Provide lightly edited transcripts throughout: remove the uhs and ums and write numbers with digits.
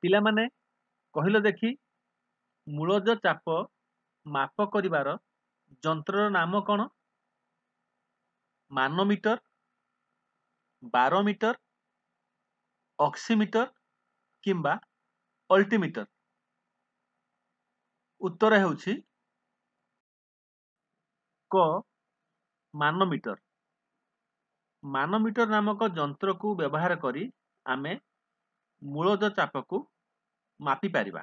ପିଲାମାନେ କହିଲ ଦେଖି ମୂଳଜ ଚାପ ମାପ କରିବାର ଯନ୍ତ୍ରର ନାମ କ'ଣ? ମାନୋମିଟର, ବାରୋମିଟର, ଅକ୍ସିମିଟର କିମ୍ବା ଅଲ୍ଟିମିଟର। ଉତ୍ତର ହେଉଛି କ ମାନୋମିଟର। ମାନୋମିଟର ନାମକ ଯନ୍ତ୍ରକୁ ବ୍ୟବହାର କରି ଆମେ ମୂଳଜ ଚାପକୁ ମାପିପାରିବା।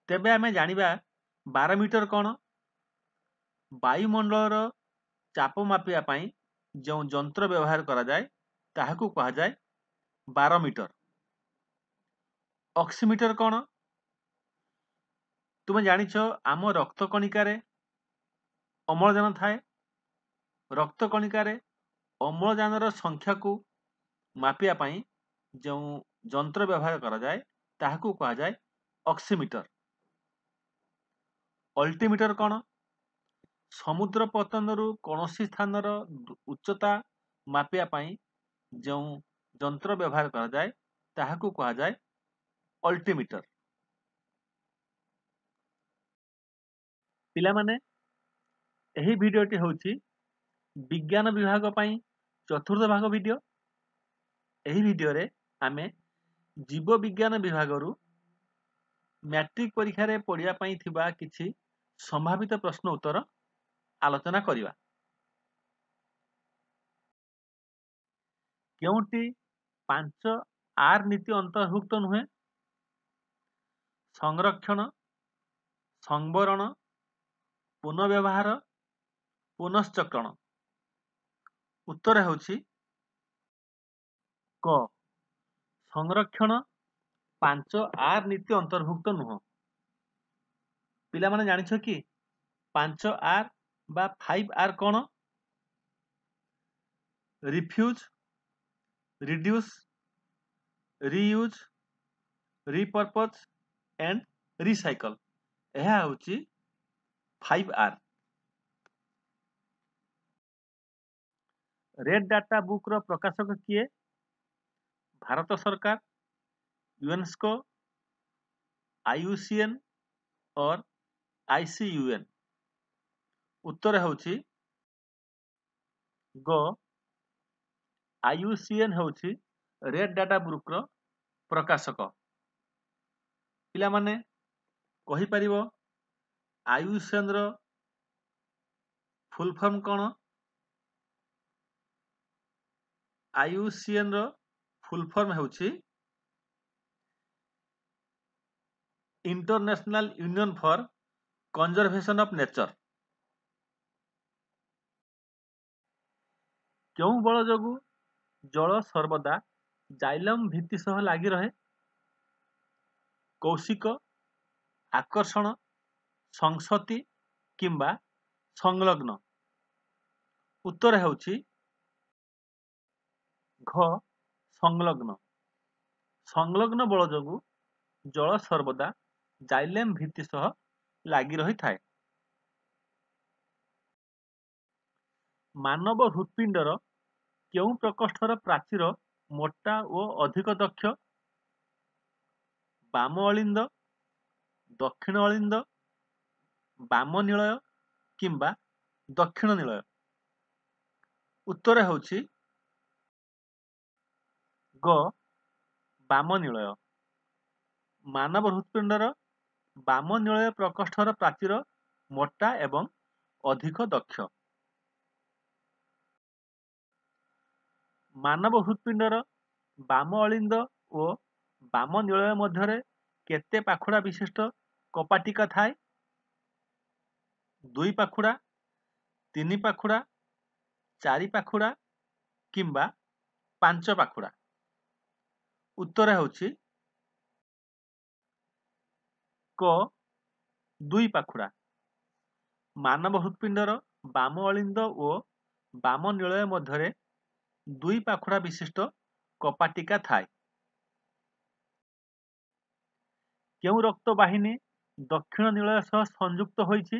ତେବେ ଆମେ ଜାଣିବା ବାରୋମିଟର କ'ଣ? ବାୟୁମଣ୍ଡଳର ଚାପ ମାପିବା ପାଇଁ ଯେଉଁ ଯନ୍ତ୍ର ବ୍ୟବହାର କରାଯାଏ ତାହାକୁ କୁହାଯାଏ ବାରୋମିଟର। ଅକ୍ସିମିଟର କ'ଣ? ତୁମେ ଜାଣିଛ ଆମ ରକ୍ତ କଣିକାରେ ଅମ୍ଳଜାନ ଥାଏ। ରକ୍ତ କଣିକାରେ ଅମ୍ଳଜାନର ସଂଖ୍ୟାକୁ ମାପିବା ପାଇଁ ଯେଉଁ ଯନ୍ତ୍ର ବ୍ୟବହାର କରାଯାଏ ତାହାକୁ କୁହାଯାଏ ଅକ୍ସିମିଟର। ଅଲ୍ଟିମିଟର କ'ଣ? ସମୁଦ୍ର ପତନରୁ କୌଣସି ସ୍ଥାନର ଉଚ୍ଚତା ମାପିବା ପାଇଁ ଯେଉଁ ଯନ୍ତ୍ର ବ୍ୟବହାର କରାଯାଏ ତାହାକୁ କୁହାଯାଏ ଅଲ୍ଟିମିଟର। ପିଲାମାନେ ଏହି ଭିଡ଼ିଓଟି ହେଉଛି ବିଜ୍ଞାନ ବିଭାଗ ପାଇଁ ଚତୁର୍ଥ ଭାଗ ଭିଡ଼ିଓ। ଏହି ଭିଡ଼ିଓରେ ଆମେ ଜୀବ ବିଜ୍ଞାନ ବିଭାଗରୁ ମ୍ୟାଟ୍ରିକ ପରୀକ୍ଷାରେ ପଡ଼ିବା ପାଇଁ ଥିବା କିଛି ସମ୍ଭାବିତ ପ୍ରଶ୍ନ ଉତ୍ତର ଆଲୋଚନା କରିବା। କେଉଁଟି 5R ନୀତି ଅନ୍ତର୍ଭୁକ୍ତ ନୁହେଁ? ସଂରକ୍ଷଣ, ସଂବରଣ, ପୁନଃବ୍ୟବହାର, ପୁନଶ୍ଚକ୍ରଣ। ଉତ୍ତର ହେଉଛି କ ସଂରକ୍ଷଣ 5R ନୀତି ଅନ୍ତର୍ଭୁକ୍ତ ନୁହଁ। ପିଲାମାନେ ଜାଣିଛ କି 5R ବା 5R କ'ଣ? Refuse, reduce, reuse, repurpose and recycle. ଏହା ହେଉଛି 5R। ରେଡ୍ ଡାଟା ବୁକ୍ର ପ୍ରକାଶକ କିଏ? ଭାରତ ସରକାର, ୟୁନେସ୍କୋ, IUCN और ICUN। ଉତ୍ତର ହେଉଛି ଗ IUCN ହେଉଛି ରେଡ୍ ଡାଟା ବୁକ୍ର ପ୍ରକାଶକ। ପିଲାମାନେ କହିପାରିବ IUCN ର ଫୁଲ୍ ଫର୍ମ କ'ଣ? IUCN ର ଫୁଲ୍ ଫର୍ମ ହେଉଛି international union for conservation of nature. କେଉଁ ବଳ ଯୋଗୁଁ ଜଳ ସର୍ବଦା ଜାଇଲମ୍ ଭିତ୍ତି ସହ ଲାଗି ରହେ? କୌଶିକ, ଆକର୍ଷଣ, ସଂସତି କିମ୍ବା ସଂଲଗ୍ନ। ଉତ୍ତର ହେଉଛି ଘ ସଂଲଗ୍ନ। ସଂଲଗ୍ନ ବଳ ଯୋଗୁଁ ଜଳ ସର୍ବଦା ଜାଇଲେମ୍ ଭିତ୍ତି ସହ ଲାଗି ରହିଥାଏ। ମାନବ ହୃତ୍ପିଣ୍ଡର କେଉଁ ପ୍ରକୋଷ୍ଠର ପ୍ରାଚୀର ମୋଟା ଓ ଅଧିକ ଦକ୍ଷ? ବାମ ଅଳିନ୍ଦ, ଦକ୍ଷିଣ ଅଳିନ୍ଦ, ବାମ ନିଳୟ କିମ୍ବା ଦକ୍ଷିଣ ନିଳୟ। ଉତ୍ତର ହେଉଛି ଗ ବାମ ନିଳୟ। ମାନବ ହୃତ୍ପିଣ୍ଡର ବାମ ନିଳୟ ପ୍ରକୋଷ୍ଠର ପ୍ରାଚୀର ମୋଟା ଏବଂ ଅଧିକ ଦକ୍ଷ। ମାନବ ହୃତ୍ପିଣ୍ଡର ବାମ ଅଳିନ୍ଦ ଓ ବାମ ନିଳୟ ମଧ୍ୟରେ କେତେ ପାଖୁଡ଼ା ବିଶିଷ୍ଟ କପାଟିକା ଥାଏ? 2 ପାଖୁଡ଼ା, 3 ପାଖୁଡ଼ା, 4 ପାଖୁଡ଼ା କିମ୍ବା 5 ପାଖୁଡ଼ା। ଉତ୍ତର ହେଉଛି କ 2 ପାଖୁଡ଼ା। ମାନବ ହୃତ୍ପିଣ୍ଡର ବାମ ଅଳିନ୍ଦ ଓ ବାମ ନିଳୟ ମଧ୍ୟରେ 2 ପାଖୁଡ଼ା ବିଶିଷ୍ଟ କପାଟିକା ଥାଏ। କେଉଁ ରକ୍ତ ବାହିନୀ ଦକ୍ଷିଣ ନିଳୟ ସହ ସଂଯୁକ୍ତ ହୋଇଛି?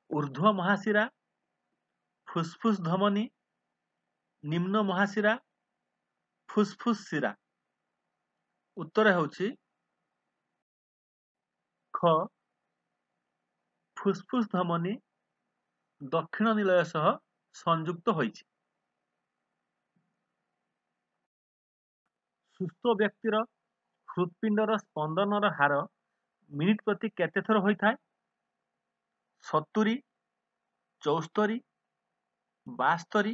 ଊର୍ଧ୍ୱ ମହାଶିରା, ଫୁସ୍ଫୁସ୍ ଧମନୀ, ନିମ୍ନ ମହାଶିରା, ଫୁସ୍ଫୁସ୍ ଶିରା। उत्तर ହେଉଛି ख फुसफुस धमनी दक्षिण निलय सह संयुक्त ହୋଇଛି। ସୁସ୍ଥ ବ୍ୟକ୍ତିର ହୃତ୍ପିଣ୍ଡର ସ୍ପନ୍ଦନର ହାର ମିନିଟ୍ ପ୍ରତି କେତେ ଥର ହୋଇଥାଏ? 70, 74, 72,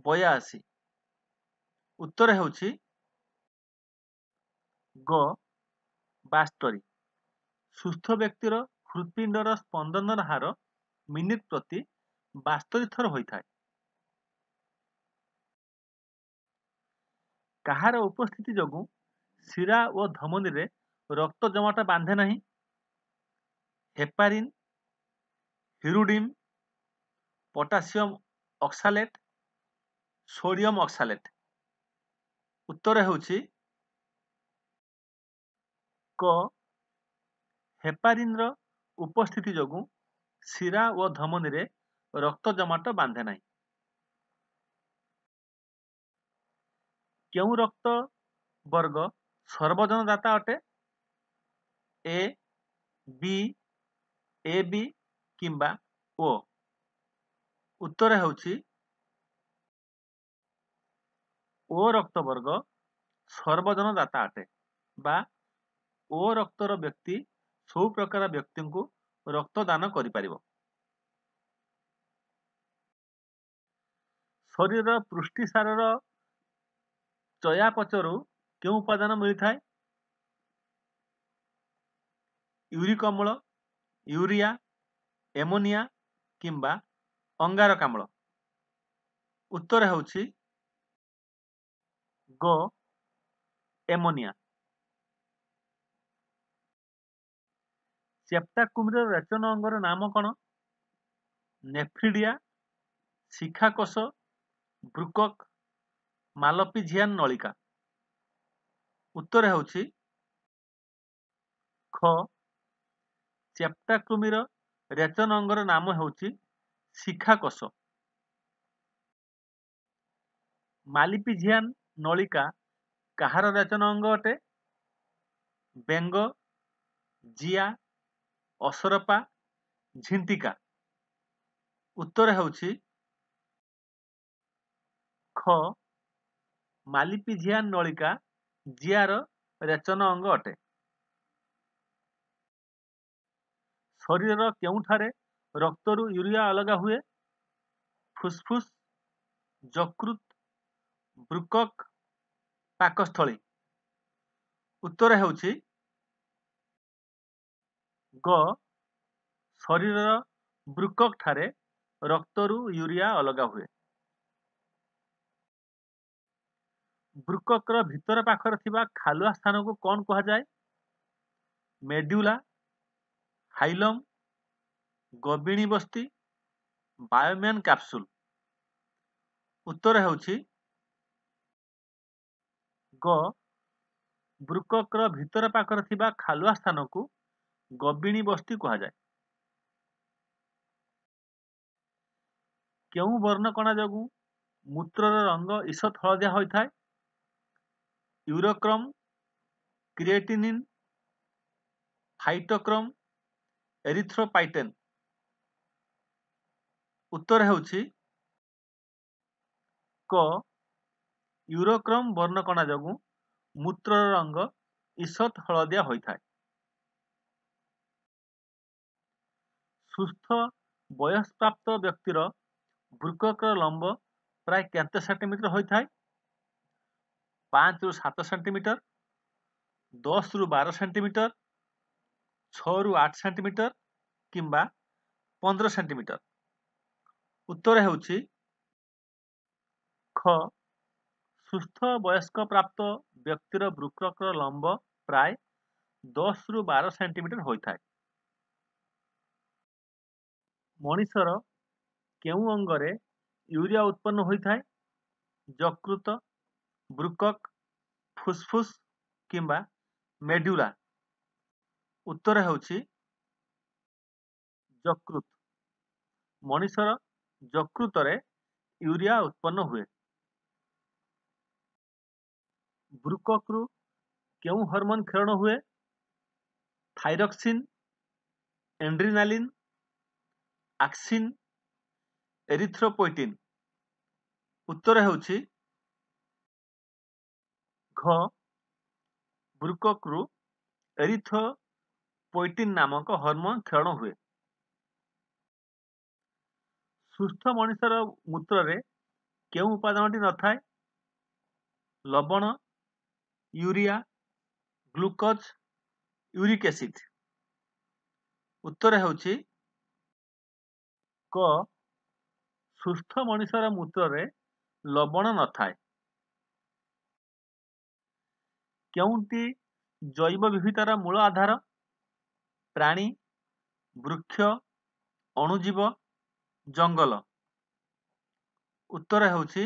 82। उत्तर ହେଉଛି ଗ 72। ସୁସ୍ଥ ବ୍ୟକ୍ତିର ହୃତ୍ପିଣ୍ଡର ସ୍ପନ୍ଦନର ହାର ମିନିଟ୍ ପ୍ରତି 72 ଥର ହୋଇଥାଏ। କାହାର ଉପସ୍ଥିତି ଯୋଗୁଁ ଶିରା ଓ ଧମନୀରେ ରକ୍ତ ଜମାଟ ବାନ୍ଧେ ନାହିଁ? Heparin, ହିରୁଡିନ୍, potassium oxalate, sodium oxalate. उत्तर ହେଉଛି କ ହେପାରିନ୍‌ର ଉପସ୍ଥିତି ଯୋଗୁଁ ଶିରା ଓ ଧମନୀରେ ରକ୍ତ ଜମାଟ ବାନ୍ଧେ ନାହିଁ। କେଉଁ ରକ୍ତ ବର୍ଗ ସର୍ବଜନ ଦାତା ଅଟେ? ଏ, ବି, AB କିମ୍ବା ଓ? ଉତ୍ତର ହେଉଛି ଓ ରକ୍ତ ବର୍ଗ ସର୍ବଜନ ଦାତା ଅଟେ ବା ଓ ରକ୍ତର ବ୍ୟକ୍ତି ସବୁ ପ୍ରକାର ବ୍ୟକ୍ତିଙ୍କୁ ରକ୍ତ ଦାନ କରିପାରିବ। ଶରୀରର ପୃଷ୍ଟିସାରର ଚୟାପଚୟରୁ କେଉଁ ଉପାଦାନ ମିଳିଥାଏ? ୟୁରିକ ଅମ୍ଳ, ୟୁରିଆ, ଏମୋନିଆ କିମ୍ବା ଅଙ୍ଗାରକାମ୍ଳ। ଉତ୍ତର ହେଉଛି ଗ ଏମୋନିଆ। ଚେପ୍ଟା କୁମ୍ଭୀରର ରେଚନ ଅଙ୍ଗର ନାମ କ'ଣ? ନେଫ୍ରିଡିଆ, ଶିଖାକୋଷ, ବୃକକ୍, ମାଲପିଝିଆନ୍ ନଳିକା। ଉତ୍ତର ହେଉଛି ଖ ଚେପ୍ଟା କୃମିର ରେଚନ ଅଙ୍ଗର ନାମ ହେଉଛି ଶିଖାକୋଷ। ମାଲିପିଝିଆନ୍ ନଳିକା କାହାର ରେଚନ ଅଙ୍ଗ ଅଟେ? ବେଙ୍ଗ, ଜିଆ, ଅସରପା, ଝିଣ୍ଟିକା। ଉତ୍ତର ହେଉଛି ଖ ମାଲିପିଝିଆନ୍ ନଳିକା ଜିଆର ରେଚନ ଅଙ୍ଗ ଅଟେ। ଶରୀରର କେଉଁଠାରେ ରକ୍ତରୁ ୟୁରିଆ ଅଲଗା ହୁଏ? ଫୁସଫୁସ୍, ଯକୃତ, ବୃକକ୍, ପାକସ୍ଥଳୀ। ଉତ୍ତର ହେଉଛି ଗ ଶରୀରର ବୃକକ୍ ଠାରେ ରକ୍ତରୁ ୟୁରିଆ ଅଲଗା ହୁଏ। ବୃକକ୍‌ର ଭିତର ପାଖରେ ଥିବା ଖାଲୁଆ ସ୍ଥାନକୁ କ'ଣ କୁହାଯାଏ? ମେଡ୍ୟୁଲା, ହାଇଲମ୍, ଗର୍ଭିଣୀ ବସ୍ତି, ବାୟୋମ୍ୟାନ୍ କ୍ୟାପସୁଲ୍। ଉତ୍ତର ହେଉଛି ଗ ବୃକକ୍‌ର ଭିତର ପାଖରେ ଥିବା ଖାଲୁଆ ସ୍ଥାନକୁ ଗର୍ଭିଣୀ ବସ୍ତି କୁହାଯାଏ। କେଉଁ ବର୍ଣ୍ଣକଣା ଯୋଗୁଁ ମୂତ୍ରର ରଙ୍ଗ ଈଷତ୍ ହଳଦିଆ ହୋଇଥାଏ? ୟୁରୋକ୍ରୋମ୍, କ୍ରିଏଟିନିନ୍, ଫାଇଟୋକ୍ରୋମ୍, ଏରିଥ୍ରୋପାଇଟେନ୍। ଉତ୍ତର ହେଉଛି କ ୟୁରୋକ୍ରୋମ୍ ବର୍ଣ୍ଣକଣା ଯୋଗୁଁ ମୂତ୍ରର ରଙ୍ଗ ଈଷତ୍ ହଳଦିଆ ହୋଇଥାଏ। ସୁସ୍ଥ ବୟଃପ୍ରାପ୍ତ ବ୍ୟକ୍ତିର ବୃକକ୍‌ର ଲମ୍ବ ପ୍ରାୟ କେତେ ସେଣ୍ଟିମିଟର ହୋଇଥାଏ? 5 ରୁ 7 ସେଣ୍ଟିମିଟର, 10 ରୁ 12 ସେଣ୍ଟିମିଟର, 6 ରୁ 8 ସେଣ୍ଟିମିଟର କିମ୍ବା 15 ସେଣ୍ଟିମିଟର। ଉତ୍ତର ହେଉଛି ଖ ସୁସ୍ଥ ବୟସ୍କ ପ୍ରାପ୍ତ ବ୍ୟକ୍ତିର ବୃକକ୍‌ର ଲମ୍ବ ପ୍ରାୟ 10 ରୁ 12 ସେଣ୍ଟିମିଟର ହୋଇଥାଏ। ମଣିଷର କେଉଁ ଅଙ୍ଗରେ ୟୁରିଆ ଉତ୍ପନ୍ନ ହୋଇଥାଏ? ଯକୃତ, ବୃକକ୍, ଫୁସଫୁସ୍ କିମ୍ବା ମେଡ୍ୟୁଲା। ଉତ୍ତର ହେଉଛି ଯକୃତ। ମଣିଷର ଯକୃତରେ ୟୁରିଆ ଉତ୍ପନ୍ନ ହୁଏ। ବୃକକ୍‌ରୁ କେଉଁ ହରମୋନ କ୍ଷରଣ ହୁଏ? ଥାଇରକ୍ସିନ୍, ଏଣ୍ଡ୍ରିନାଲିନ୍, ଆକ୍ସିନ୍, ଏରିଥ୍ରୋପୋଏଟିନ୍। ଉତ୍ତର ହେଉଛି ଘ ବୃକକରୁ ଏରିଥ୍ରୋପୋଏଟିନ୍ ନାମକ ହରମୋନ କ୍ଷରଣ ହୁଏ। ସୁସ୍ଥ ମଣିଷର ମୂତ୍ରରେ କେଉଁ ଉପାଦାନଟି ନଥାଏ? ଲବଣ, ୟୁରିଆ, ଗ୍ଲୁକୋଜ, ୟୁରିକ୍ ଏସିଡ୍। ଉତ୍ତର ହେଉଛି କ ସୁସ୍ଥ ମଣିଷର ମୂତ୍ରରେ ଲବଣ ନଥାଏ। କେଉଁଟି ଜୈବ ବିବିଧତାର ମୂଳ ଆଧାର? ପ୍ରାଣୀ, ବୃକ୍ଷ, ଅଣୁଜୀବ, ଜଙ୍ଗଲ। ଉତ୍ତର ହେଉଛି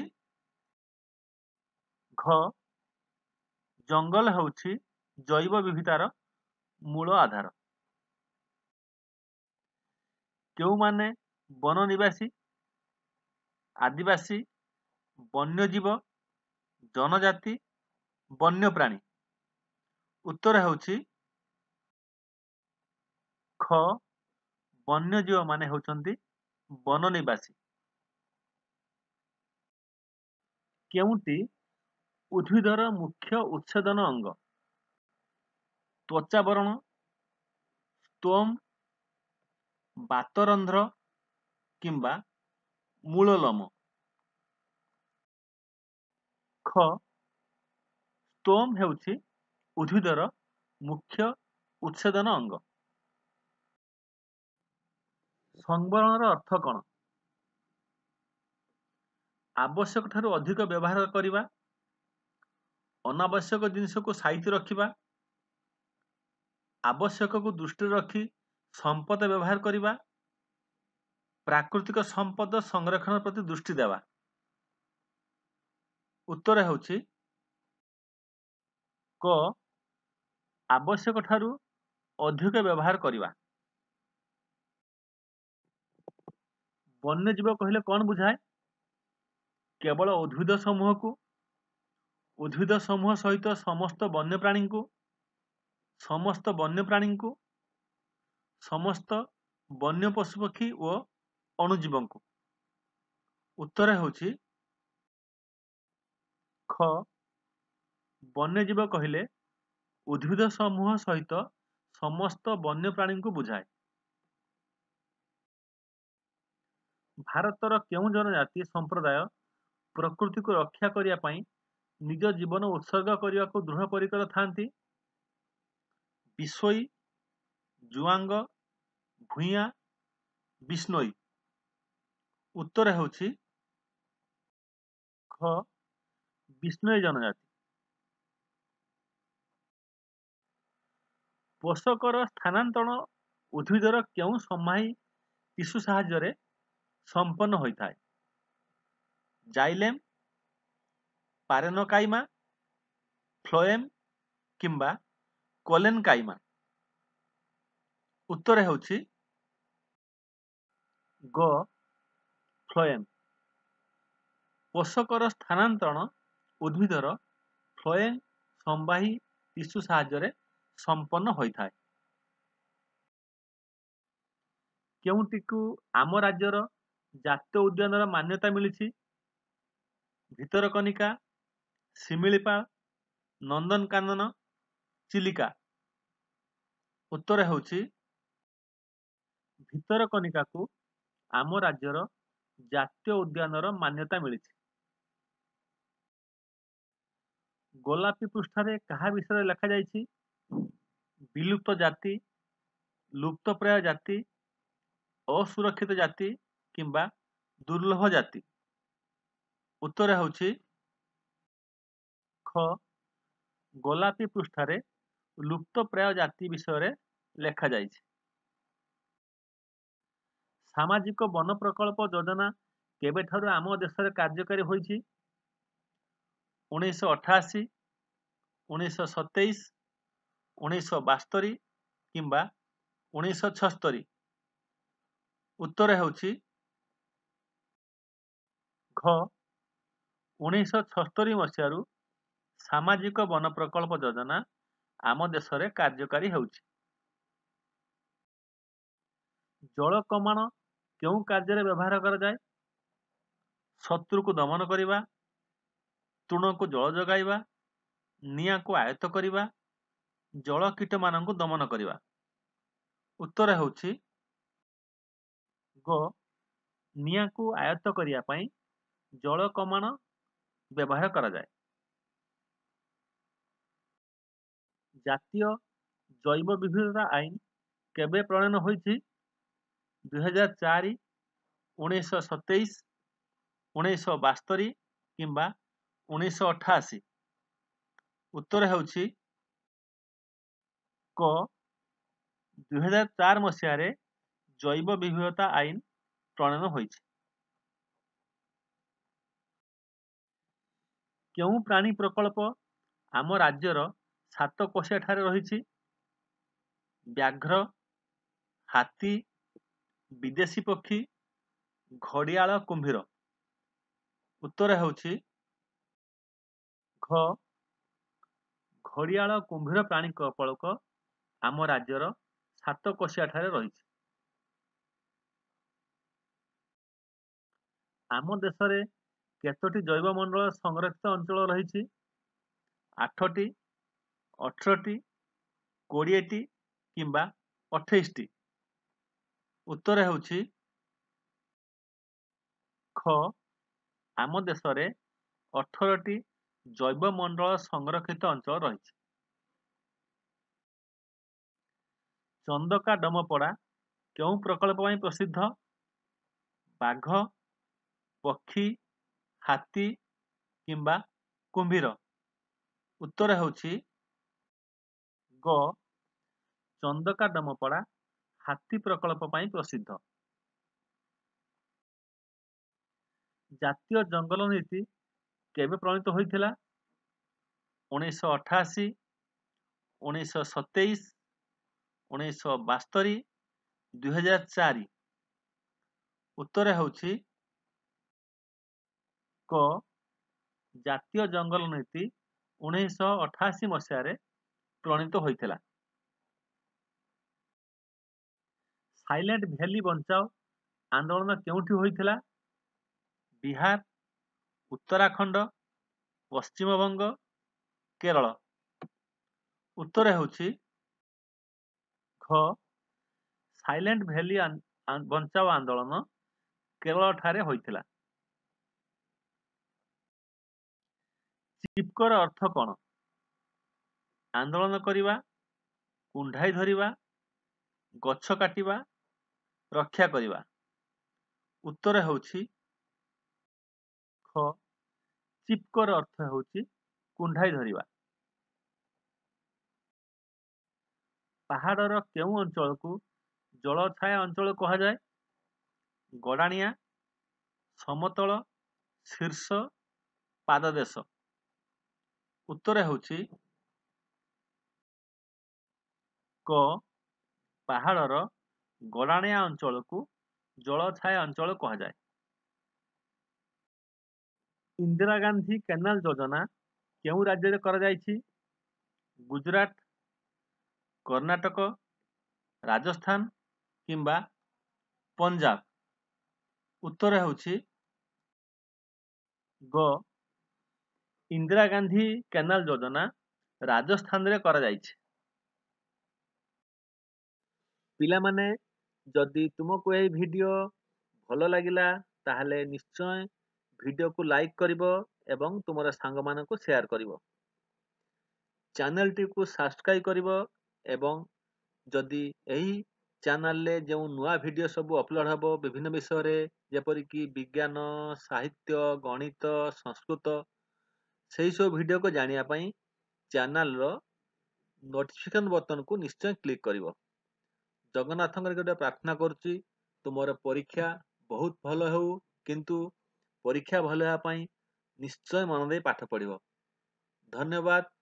ଘ ଜଙ୍ଗଲ ହେଉଛି ଜୈବ ବିବିଧତାର ମୂଳ ଆଧାର। କେଉଁମାନେ ବନ ନିବାସୀ, ଆଦିବାସୀ, ବନ୍ୟଜୀବ, ଜନଜାତି, ବନ୍ୟପ୍ରାଣୀ? ଉତ୍ତର ହେଉଛି ଖ ବନ୍ୟଜୀବ ମାନେ ହେଉଛନ୍ତି ବନ ନିବାସୀ। କେଉଁଟି ଉଦ୍ଭିଦର ମୁଖ୍ୟ ଉଚ୍ଛେଦନ ଅଙ୍ଗ? ତ୍ୱଚାବରଣ, ଷ୍ଟୋମ୍, ବାତରନ୍ଧ୍ର କିମ୍ବା ମୂଳଲୋମ? ଖ ଷ୍ଟୋମ୍ ହେଉଛି ଉଦ୍ଭିଦର ମୁଖ୍ୟ ଉଚ୍ଛେଦନ ଅଙ୍ଗ। ସଂବରଣର ଅର୍ଥ କ'ଣ? ଆବଶ୍ୟକ ଠାରୁ ଅଧିକ ବ୍ୟବହାର କରିବା, ଅନାବଶ୍ୟକ ଜିନିଷକୁ ସାଇତି ରଖିବା, ଆବଶ୍ୟକକୁ ଦୃଷ୍ଟିରେ ରଖି ସମ୍ପଦ ବ୍ୟବହାର କରିବା, ପ୍ରାକୃତିକ ସମ୍ପଦ ସଂରକ୍ଷଣ ପ୍ରତି ଦୃଷ୍ଟି ଦେବା। ଉତ୍ତର ହେଉଛି କ ଆବଶ୍ୟକ ଠାରୁ ଅଧିକ ବ୍ୟବହାର କରିବା। ବନ୍ୟଜୀବ କହିଲେ କ'ଣ ବୁଝାଏ? କେବଳ ଉଦ୍ଭିଦ ସମୂହକୁ, ଉଦ୍ଭିଦ ସମୂହ ସହିତ ସମସ୍ତ ବନ୍ୟପ୍ରାଣୀଙ୍କୁ, ସମସ୍ତ ବନ୍ୟପ୍ରାଣୀଙ୍କୁ, ସମସ୍ତ ବନ୍ୟ ପଶୁପକ୍ଷୀ ଓ ଅଣୁଜୀବଙ୍କୁ। ଉତ୍ତର ହେଉଛି ଖ ବନ୍ୟଜୀବ କହିଲେ ଉଦ୍ଭିଦ ସମୂହ ସହିତ ସମସ୍ତ ବନ୍ୟପ୍ରାଣୀଙ୍କୁ ବୁଝାଏ। ଭାରତର କେଉଁ ଜନଜାତି ସମ୍ପ୍ରଦାୟ ପ୍ରକୃତିକୁ ରକ୍ଷା କରିବା ପାଇଁ ନିଜ ଜୀବନ ଉତ୍ସର୍ଗ କରିବାକୁ ଦୃଢ଼ ପରିକର ଥାନ୍ତି? ବିଶୋଇ, ଜୁଆଙ୍ଗ, ଭୂୟାଁ, ବିଷ୍ଣୋଇ। ଉତ୍ତର ହେଉଛି ଖ ବିଷ୍ଣୋଇ ଜନଜାତି। ପୋଷକର ସ୍ଥାନାନ୍ତରଣ ଉଦ୍ଭିଦର କେଉଁ ସମାହୀ ଟିସ୍ୟୁ ସାହାଯ୍ୟରେ ସମ୍ପନ୍ନ ହୋଇଥାଏ? ଜାଇଲେମ୍, ପାରେନକାଇମା, ଫ୍ଲୋଏମ୍ କିମ୍ବା କୋଲେନକାଇମା? ଉତ୍ତର ହେଉଛି ଗ ଫ୍ଲୋଏମ୍। ପୋଷକର ସ୍ଥାନାନ୍ତରଣ ଉଦ୍ଭିଦର ଫ୍ଲୋଏମ୍ ସମ୍ବାହୀ ଟିସ୍ୟୁ ସାହାଯ୍ୟରେ ସମ୍ପନ୍ନ ହୋଇଥାଏ। କେଉଁଟିକୁ ଆମ ରାଜ୍ୟର ଜାତୀୟ ଉଦ୍ୟାନର ମାନ୍ୟତା ମିଳିଛି? ଭିତରକନିକା, ଶିମିଳିପାଳ, ନନ୍ଦନକାନନ, ଚିଲିକା? ଉତ୍ତର ହେଉଛି ଭିତରକନିକାକୁ ଆମ ରାଜ୍ୟର ଜାତୀୟ ଉଦ୍ୟାନର ମାନ୍ୟତା ମିଳିଛି। ଗୋଲାପୀ ପୃଷ୍ଠାରେ କାହା ବିଷୟରେ ଲେଖାଯାଇଛି? ବିଲୁପ୍ତ ଜାତି, ଲୁପ୍ତପ୍ରାୟ ଜାତି, ଅସୁରକ୍ଷିତ ଜାତି କିମ୍ବା ଦୁର୍ଲଭ ଜାତି? ଉତ୍ତର ହେଉଛି ଖ ଗୋଲାପୀ ପୃଷ୍ଠାରେ ଲୁପ୍ତପ୍ରାୟ ଜାତି ବିଷୟରେ ଲେଖାଯାଇଛି। ସାମାଜିକ ବନ ପ୍ରକଳ୍ପ ଯୋଜନା କେବେଠାରୁ ଆମ ଦେଶରେ କାର୍ଯ୍ୟକାରୀ ହୋଇଛି? 1988, 1927, 1972 କିମ୍ବା 1976? ଉତ୍ତର ହେଉଛି ଘ 1976 ମସିହାରୁ ସାମାଜିକ ବନ ପ୍ରକଳ୍ପ ଯୋଜନା ଆମ ଦେଶରେ କାର୍ଯ୍ୟକାରୀ ହେଉଛି। ଜଳ କମାଣ କେଉଁ କାର୍ଯ୍ୟରେ ବ୍ୟବହାର କରାଯାଏ? ଶତ୍ରୁକୁ ଦମନ କରିବା, ତୃଣକୁ ଜଳ ଯୋଗାଇବା, ନିଆଁକୁ ଆୟତ୍ତ କରିବା, ଜଳ କୀଟମାନଙ୍କୁ ଦମନ କରିବା। ଉତ୍ତର ହେଉଛି ଗ ନିଆଁକୁ ଆୟତ୍ତ କରିବା ପାଇଁ ଜଳ କମାଣ ବ୍ୟବହାର କରାଯାଏ। ଜାତୀୟ ଜୈବ ବିବିଧତା ଆଇନ କେବେ ପ୍ରଣୟନ ହୋଇଛି? 2004, 1927, 1972 କିମ୍ବା 1988? ଉତ୍ତର ହେଉଛି କ 2004 ମସିହାରେ ଜୈବ ବିବିଧତା ଆଇନ ପ୍ରଣୟନ ହୋଇଛି। କେଉଁ ପ୍ରାଣୀ ପ୍ରକଳ୍ପ ଆମ ରାଜ୍ୟର ସାତକୋଶିଆ ଠାରେ ରହିଛି? ବ୍ୟାଘ୍ର, ହାତୀ, ବିଦେଶୀ ପକ୍ଷୀ, ଘଡ଼ିଆଳ, କୁମ୍ଭୀର। ଉତ୍ତର ହେଉଛି ଘ ଘଡ଼ିଆଳ କୁମ୍ଭୀର ପ୍ରାଣୀ ପ୍ରକଳ୍ପ ଆମ ରାଜ୍ୟର ସାତକୋଶିଆ ଠାରେ ରହିଛି। ଆମ ଦେଶରେ କେତୋଟି ଜୈବମଣ୍ଡଳ ସଂରକ୍ଷିତ ଅଞ୍ଚଳ ରହିଛି? 8ଟି, 18ଟି, 20ଟି କିମ୍ବା 28ଟି? ଉତ୍ତର ହେଉଛି ଖ ଆମ ଦେଶରେ 18ଟି ଜୈବମଣ୍ଡଳ ସଂରକ୍ଷିତ ଅଞ୍ଚଳ ରହିଛି। ଚନ୍ଦକା ଡମପଡ଼ା କେଉଁ ପ୍ରକଳ୍ପ ପାଇଁ ପ୍ରସିଦ୍ଧ? ବାଘ, ପକ୍ଷୀ, ହାତୀ କିମ୍ବା କୁମ୍ଭୀର? ଉତ୍ତର ହେଉଛି ଗ ଚନ୍ଦକା ଡମପଡ଼ା ହାତୀ ପ୍ରକଳ୍ପ ପାଇଁ ପ୍ରସିଦ୍ଧ। ଜାତୀୟ ଜଙ୍ଗଲ ନୀତି କେବେ ପ୍ରଣୀତ ହୋଇଥିଲା? 1988, 1927, 1972, 2004? ଉତ୍ତର ହେଉଛି କ ଜାତୀୟ ଜଙ୍ଗଲ ନୀତି 1988 ମସିହାରେ ପ୍ରଣୀତ ହୋଇଥିଲା। ସାଇଲେଣ୍ଟ ଭ୍ୟାଲି ବଞ୍ଚାଅ ଆନ୍ଦୋଳନ କେଉଁଠି ହୋଇଥିଲା? ବିହାର, ଉତ୍ତରାଖଣ୍ଡ, ପଶ୍ଚିମବଙ୍ଗ, କେରଳ? ଉତ୍ତର ହେଉଛି ଘ ସାଇଲେଣ୍ଟ ଭ୍ୟାଲି ବଞ୍ଚାଅ ଆନ୍ଦୋଳନ କେରଳ ଠାରେ ହୋଇଥିଲା। ଚିପ୍କୋର ଅର୍ଥ କ'ଣ? ଆନ୍ଦୋଳନ କରିବା, କୁଣ୍ଢାଇ ଧରିବା, ଗଛ କାଟିବା, ରକ୍ଷା କରିବା। ଉତ୍ତର ହେଉଛି ଖ ଚିପ୍କୋର ଅର୍ଥ ହେଉଛି କୁଣ୍ଢାଇ ଧରିବା। ପାହାଡ଼ର କେଉଁ ଅଞ୍ଚଳକୁ ଜଳଛାୟା ଅଞ୍ଚଳ କୁହାଯାଏ? ଗଡ଼ାଣିଆ, ସମତଳ, ଶୀର୍ଷ, ପାଦଦେଶ? ଉତ୍ତର ହେଉଛି କ ପାହାଡ଼ର ଗଡ଼ାଣିଆ ଅଞ୍ଚଳକୁ ଜଳଛାୟା ଅଞ୍ଚଳ କୁହାଯାଏ। ଇନ୍ଦିରା ଗାନ୍ଧୀ କେନାଲ ଯୋଜନା କେଉଁ ରାଜ୍ୟରେ କରାଯାଇଛି? ଗୁଜରାଟ, କର୍ଣ୍ଣାଟକ, ରାଜସ୍ଥାନ କିମ୍ବା ପଞ୍ଜାବ? ଉତ୍ତର ହେଉଛି ଗ ଇନ୍ଦିରା ଗାନ୍ଧୀ କେନାଲ ଯୋଜନା ରାଜସ୍ଥାନରେ କରାଯାଇଛି। ପିଲାମାନେ, ଯଦି ତୁମକୁ ଏହି ଭିଡ଼ିଓ ଭଲ ଲାଗିଲା ତାହେଲେ ନିଶ୍ଚୟ ଭିଡ଼ିଓକୁ ଲାଇକ୍ କରିବ ଏବଂ ତୁମର ସାଙ୍ଗମାନଙ୍କୁ ସେୟାର କରିବ। ଚ୍ୟାନେଲଟିକୁ ସବସ୍କ୍ରାଇବ୍ କରିବ ଏବଂ ଯଦି ଏହି ଚ୍ୟାନେଲରେ ଯେଉଁ ନୂଆ ଭିଡ଼ିଓ ସବୁ ଅପଲୋଡ଼ ହେବ ବିଭିନ୍ନ ବିଷୟରେ ଯେପରିକି ବିଜ୍ଞାନ, ସାହିତ୍ୟ, ଗଣିତ, ସଂସ୍କୃତ, ସେହି ସବୁ ଭିଡ଼ିଓକୁ ଜାଣିବା ପାଇଁ ଚ୍ୟାନେଲର ନୋଟିଫିକେସନ୍ ବଟନକୁ ନିଶ୍ଚୟ କ୍ଲିକ୍ କରିବ। ଜଗନ୍ନାଥଙ୍କର ଗୋଟେ ପ୍ରାର୍ଥନା କରୁଛି ତୁମର ପରୀକ୍ଷା ବହୁତ ଭଲ ହେଉ, କିନ୍ତୁ ପରୀକ୍ଷା ଭଲ ହେବା ପାଇଁ ନିଶ୍ଚୟ ମନ ଦେଇ ପାଠ ପଢ଼ିବ। ଧନ୍ୟବାଦ।